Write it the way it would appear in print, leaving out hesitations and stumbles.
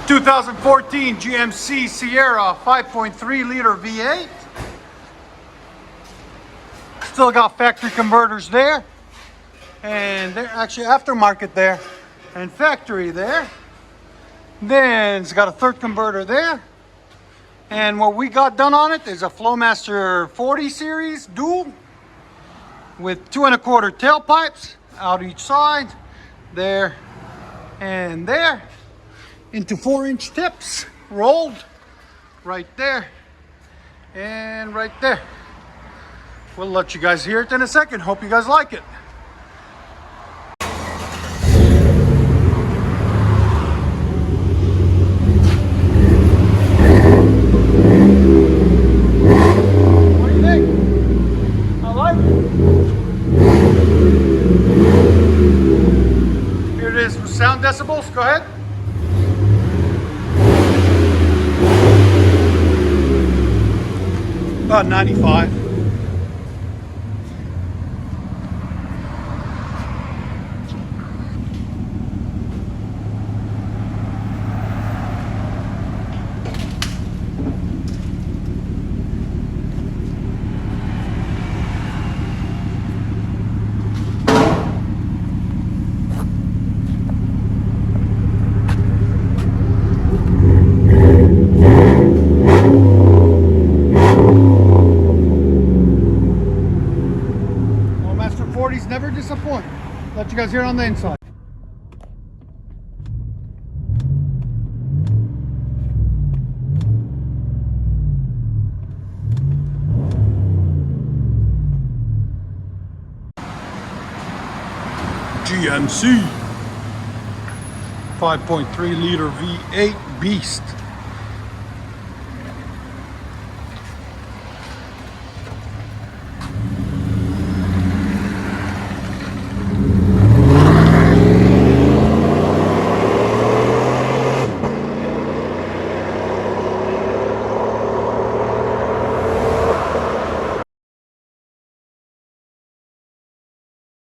2014 GMC Sierra 5.3 liter V8. Still got factory converters there, and they're actually aftermarket there, and factory there. Then it's got a third converter there, and what we got done on it is a FLOWMASTER 40 series dual with 2 1/4 tailpipes out each side, there and there, into 4-inch tips, rolled right there and right there. We'll let you guys hear it in a second. Hope you guys like it. What do you think? I like it. Here it is with sound decibels. Go ahead. About 95. Never disappoint. Let you guys hear it on the inside. GMC 5.3 liter V8 beast.